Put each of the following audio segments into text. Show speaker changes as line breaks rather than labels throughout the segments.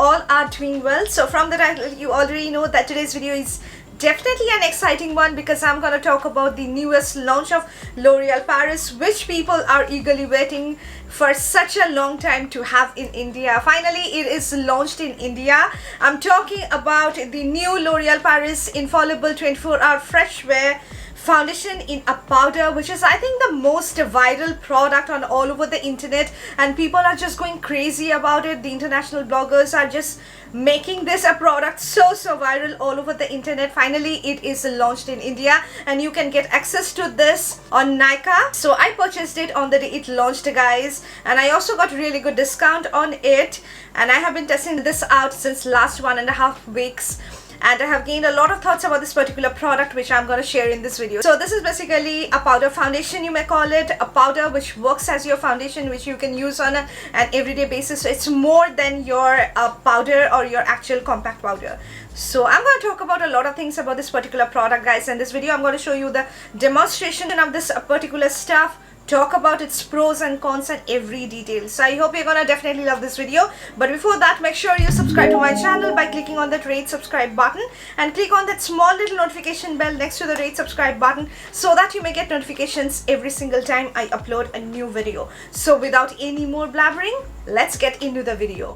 all are doing well. So from the title you already know that today's video is definitely an exciting one because I'm going to talk about the newest launch of L'Oreal Paris, which people are eagerly waiting for such a long time to have in India. Finally it is launched in India. I'm talking about the new L'Oreal Paris Infallible 24-hour fresh wear foundation in a powder, which is I think the most viral product on all over the internet, and people are just going crazy about it. The international bloggers are just making this a product so viral all over the internet. Finally it is launched in India and you can get access to this on Nykaa. So I purchased it on the day it launched, guys, and I also got really good discount on it, and I have been testing this out since last 1.5 weeks. And I have gained a lot of thoughts about this particular product, which I'm going to share in this video. So this is basically a powder foundation, you may call it, a powder which works as your foundation, which you can use on an everyday basis. So it's more than your powder or your actual compact powder. So I'm going to talk about a lot of things about this particular product, guys. In this video I'm going to show you the demonstration of this particular stuff, talk about its pros and cons and every detail. So I hope you're gonna definitely love this video. But before that, make sure you subscribe to my channel by clicking on that red subscribe button and click on that small little notification bell next to the red subscribe button so that you may get notifications every single time I upload a new video. So without any more blabbering, let's get into the video.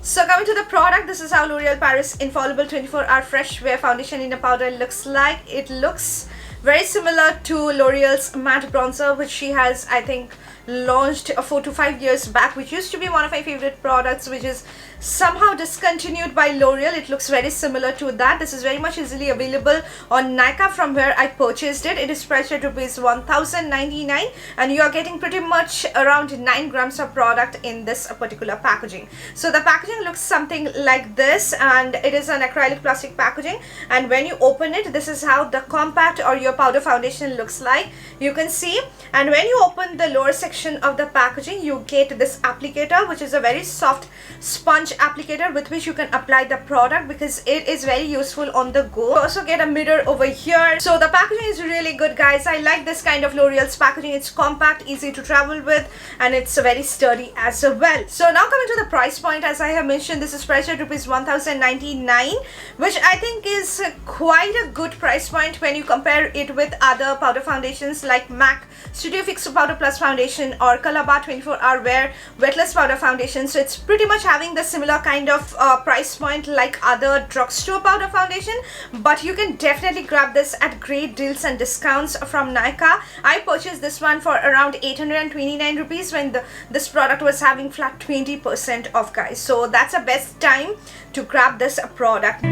So coming to the product, this is how L'Oreal Paris Infallible 24-hour fresh wear foundation in a powder looks like. It looks very similar to L'Oreal's matte bronzer, which she has, I think, launched 4 to 5 years back, which used to be one of my favorite products, which is somehow discontinued by L'Oreal. It looks very similar to that. This is very much easily available on Nykaa from where I purchased it. It is priced at rupees 1099 and you are getting pretty much around 9 grams of product in this particular packaging. So the packaging looks something like this, and it is an acrylic plastic packaging, and when you open it, this is how the compact or your powder foundation looks like, you can see. And when you open the lower section of the packaging, you get this applicator, which is a very soft sponge applicator with which you can apply the product because it is very useful on the go. You also get a mirror over here. So the packaging is really good, guys. I like this kind of L'Oreal's packaging. It's compact, easy to travel with, and it's very sturdy as well. So now coming to the price point, as I have mentioned, this is priced at rupees 1099, which I think is quite a good price point when you compare it with other powder foundations like MAC Studio Fix Powder Plus Foundation or Colorbar 24-hour wear wetless powder foundation. So it's pretty much having the similar kind of price point like other drugstore powder foundation, but you can definitely grab this at great deals and discounts from Nykaa. I purchased this one for around 829 rupees when this product was having flat 20% off, guys. So that's the best time to grab this product.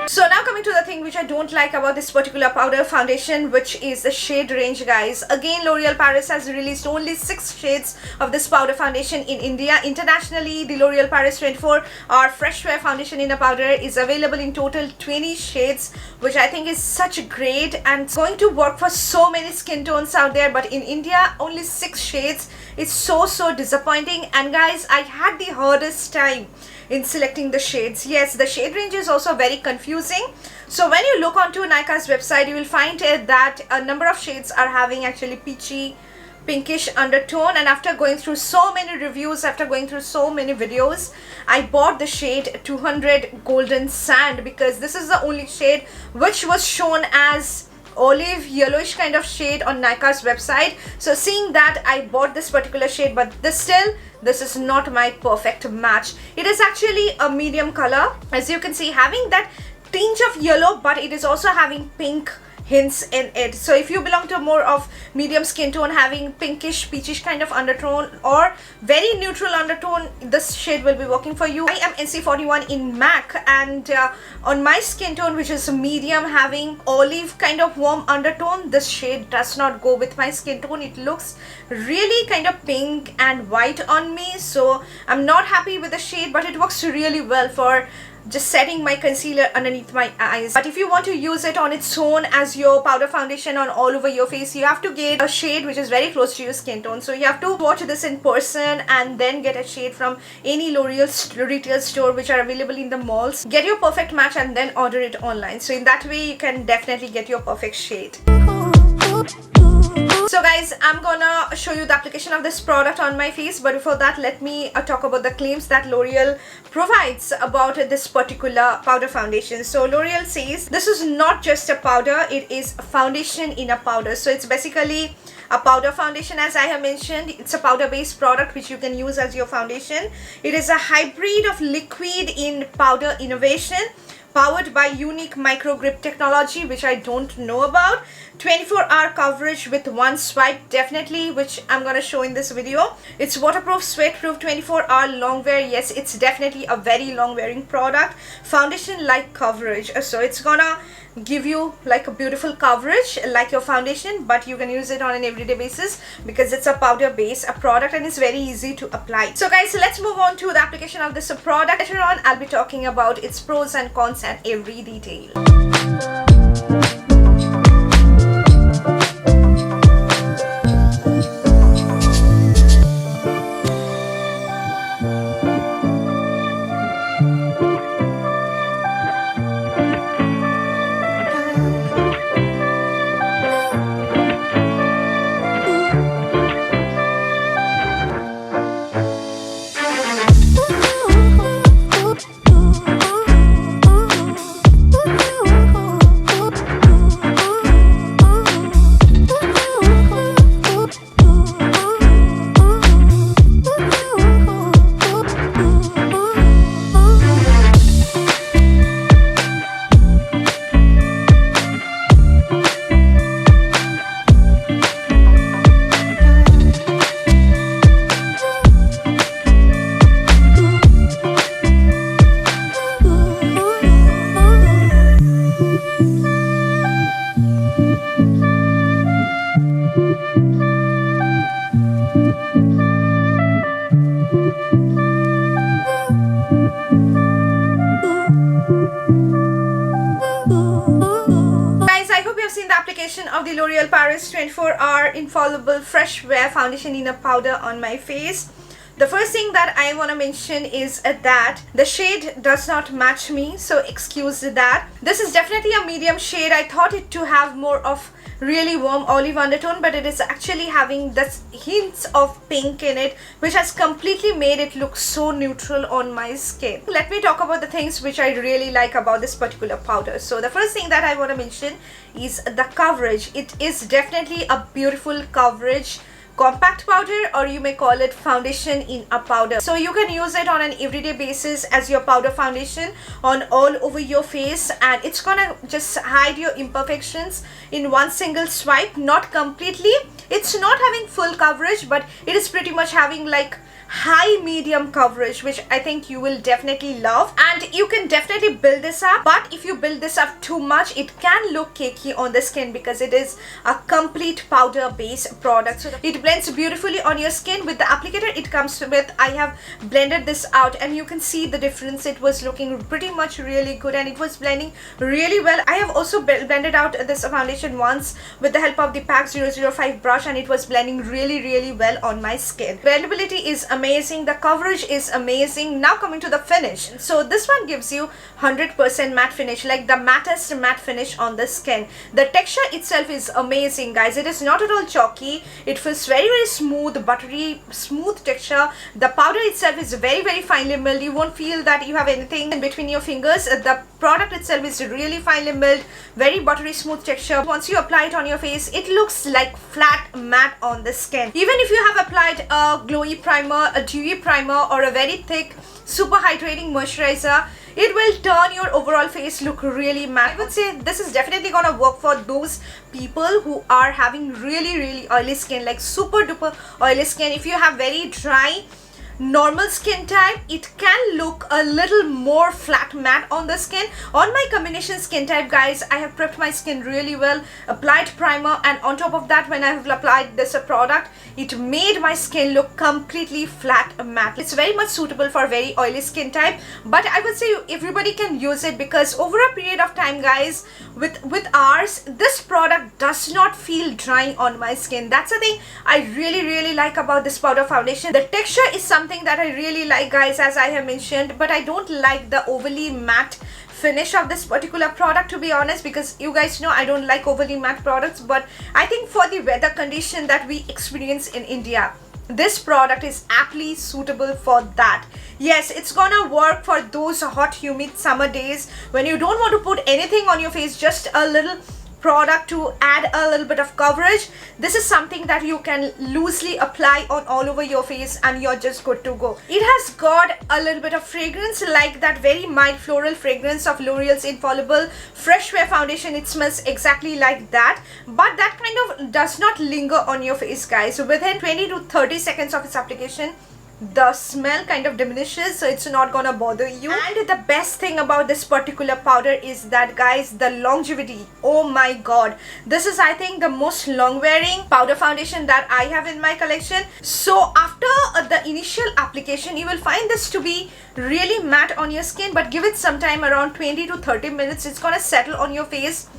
So now coming to the thing which I don't like about this particular powder foundation, which is the shade range, guys. Again, L'Oreal Paris has released only 6 shades of this powder foundation in India. Internationally, the L'Oreal Paris 24-hour fresh wear foundation in a powder is available in total 20 shades, which I think is such great and it's going to work for so many skin tones out there. But in India, only 6 shades. It's so disappointing. And guys, I had the hardest time in selecting the shades. Yes, the shade range is also very confusing. So when you look onto Nykaa's website, you will find that a number of shades are having actually peachy pinkish undertone, and after going through so many reviews, after going through so many videos, I bought the shade 200 Golden Sand because this is the only shade which was shown as olive yellowish kind of shade on Nykaa's website. So seeing that, I bought this particular shade, but this is not my perfect match. It is actually a medium color, as you can see, having that tinge of yellow, but it is also having pink hints in it. So if you belong to more of medium skin tone having pinkish peachish kind of undertone or very neutral undertone, this shade will be working for you. I am NC41 in MAC, and on my skin tone, which is medium having olive kind of warm undertone, this shade does not go with my skin tone. It looks really kind of pink and white on me, so I'm not happy with the shade, but it works really well for just setting my concealer underneath my eyes. But if you want to use it on its own as your powder foundation on all over your face, you have to get a shade which is very close to your skin tone. So you have to watch this in person and then get a shade from any L'Oreal retail store which are available in the malls. Get your perfect match and then order it online. So in that way you can definitely get your perfect shade. So guys, I'm gonna show you the application of this product on my face, but before that let me talk about the claims that L'Oreal provides about this particular powder foundation. So L'Oreal says this is not just a powder, it is a foundation in a powder. So it's basically a powder foundation. As I have mentioned, it's a powder based product which you can use as your foundation. It is a hybrid of liquid in powder innovation, powered by unique micro grip technology, which I don't know about. 24-hour coverage with one swipe, definitely, which I'm gonna show in this video. It's waterproof, sweat-proof, 24-hour long wear. Yes, it's definitely a very long wearing product. Foundation like coverage, so it's gonna give you like a beautiful coverage like your foundation, but you can use it on an everyday basis because it's a powder base product and it's very easy to apply. So guys, let's move on to the application of this product. Later on I'll be talking about its pros and cons and every detail. Of the L'Oreal Paris 24-hour infallible fresh wear foundation in a powder on my face. The first thing that I want to mention is that the shade does not match me, so excuse that. This is definitely a medium shade. I thought it to have more of really warm olive undertone, but it is actually having this hints of pink in it, which has completely made it look so neutral on my skin. Let me talk about the things which I really like about this particular powder. So the first thing that I want to mention is the coverage. It is definitely a beautiful coverage compact powder, or you may call it foundation in a powder. So you can use it on an everyday basis as your powder foundation on all over your face, and it's gonna just hide your imperfections in one single swipe. Not completely, it's not having full coverage, but it is pretty much having like high medium coverage, which I think you will definitely love. And you can definitely build this up, but if you build this up too much, it can look cakey on the skin because it is a complete powder based product. So it blends beautifully on your skin. With the applicator it comes with, I have blended this out and you can see the difference. It was looking pretty much really good and it was blending really well. I have also blended out this foundation once with the help of the PAC 005 brush, and it was blending really well on my skin. Blendability is amazing, the coverage is amazing. Now coming to the finish, so this one gives you 100% matte finish, like the mattest matte finish on the skin. The texture itself is amazing, guys. It is not at all chalky. It feels very smooth, buttery smooth texture. The powder itself is very finely milled. You won't feel that you have anything in between your fingers. The product itself is really finely milled, very buttery smooth texture. Once you apply it on your face, it looks like flat matte on the skin. Even if you have applied a glowy primer, a dewy primer, or a very thick super hydrating moisturizer, it will turn your overall face look really matte. I would say this is definitely gonna work for those people who are having really oily skin, like super duper oily skin. If you have very dry normal skin type, it can look a little more flat matte on the skin. On my combination skin type, guys, I have prepped my skin really well, applied primer, and on top of that, when I have applied this product, it made my skin look completely flat matte. It's very much suitable for very oily skin type, but I would say everybody can use it because over a period of time, guys, with hours, this product does not feel drying on my skin. That's the thing I really like about this powder foundation. The texture is something that I really like, guys, as I have mentioned, but I don't like the overly matte finish of this particular product, to be honest, because you guys know I don't like overly matte products, but I think for the weather condition that we experience in India, this product is aptly suitable for that. Yes, it's gonna work for those hot humid summer days when you don't want to put anything on your face, just a little product to add a little bit of coverage. This is something that you can loosely apply on all over your face and you're just good to go. It has got a little bit of fragrance, like that very mild floral fragrance of L'Oreal's Infallible Fresh Wear Foundation. It smells exactly like that, but that kind of does not linger on your face, guys. Within 20 to 30 seconds of its application, the smell kind of diminishes, so it's not gonna bother you. And the best thing about this particular powder is that, guys, the longevity. Oh my god, this is, I think, the most long wearing powder foundation that I have in my collection. So after the initial application, you will find this to be really matte on your skin, but give it some time, around 20 to 30 minutes, it's gonna settle on your face.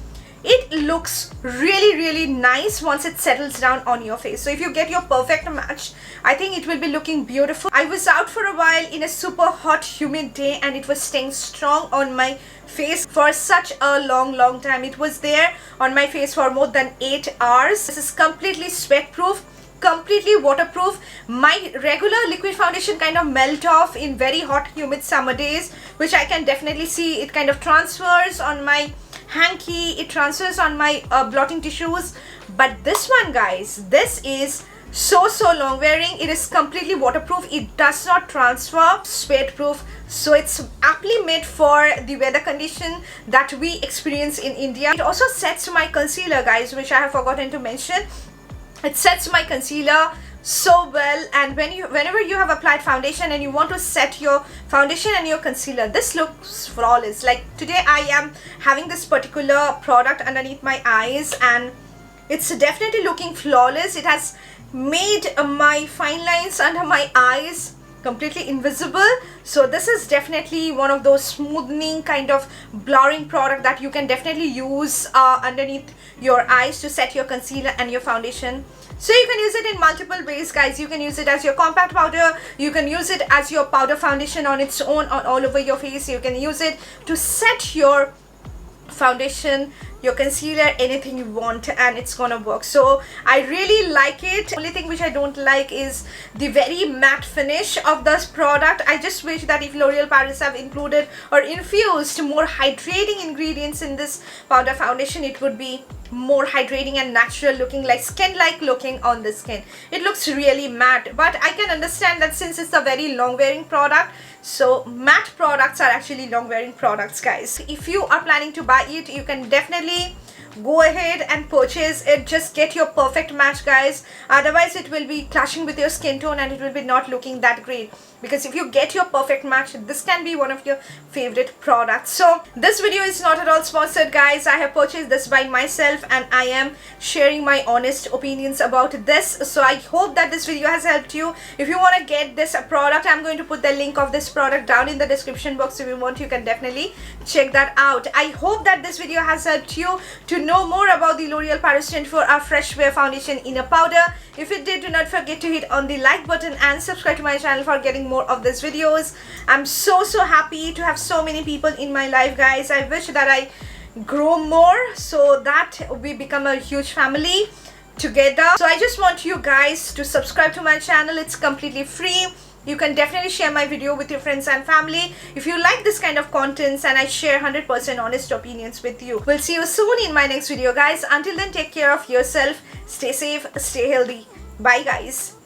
It looks really nice once it settles down on your face. So if you get your perfect match, I think it will be looking beautiful. I was out for a while in a super hot humid day and it was staying strong on my face for such a long time. It was there on my face for more than 8 hours. This is completely sweat proof, completely waterproof. My regular liquid foundation kind of melt off in very hot humid summer days, which I can definitely see. It kind of transfers on my hanky, it transfers on my blotting tissues, but this one, guys, this is so long wearing. It is completely waterproof, it does not transfer, sweat proof, so it's aptly made for the weather condition that we experience in India. It also sets my concealer, guys, which I have forgotten to mention. It sets my concealer so well, and whenever you have applied foundation and you want to set your foundation and your concealer, this looks flawless. Like today I am having this particular product underneath my eyes and it's definitely looking flawless. It has made my fine lines under my eyes completely invisible. So this is definitely one of those smoothing kind of blurring product that you can definitely use underneath your eyes to set your concealer and your foundation. So you can use it in multiple ways, guys. You can use it as your compact powder, you can use it as your powder foundation on its own all over your face, you can use it to set your foundation, your concealer, anything you want, and it's gonna work. So I really like it. Only thing which I don't like is the very matte finish of this product. I just wish that if L'Oreal Paris have included or infused more hydrating ingredients in this powder foundation, it would be more hydrating and natural looking, like skin like looking on the skin. It looks really matte, but I can understand that since it's a very long wearing product, so matte products are actually long wearing products, guys. If you are planning to buy it, you can definitely go ahead and purchase it. Just get your perfect match, guys, otherwise it will be clashing with your skin tone and it will be not looking that great. Because if you get your perfect match, this can be one of your favorite products. So this video is not at all sponsored, guys. I have purchased this by myself and I am sharing my honest opinions about this. So I hope that this video has helped you. If you want to get this product, I'm going to put the link of this product down in the description box. If you want, you can definitely check that out. I hope that this video has helped you to know more about the L'Oreal Paris 24HR Fresh Wear Foundation in a powder. If it did, do not forget to hit on the like button and subscribe to my channel for getting more of these videos. I'm so happy to have so many people in my life, guys. I wish that I grow more so that we become a huge family together. So I just want you guys to subscribe to my channel. It's completely free. You can definitely share my video with your friends and family if you like this kind of contents, and I share 100% honest opinions with you. We'll see you soon in my next video, guys. Until then, take care of yourself, stay safe, stay healthy. Bye, guys.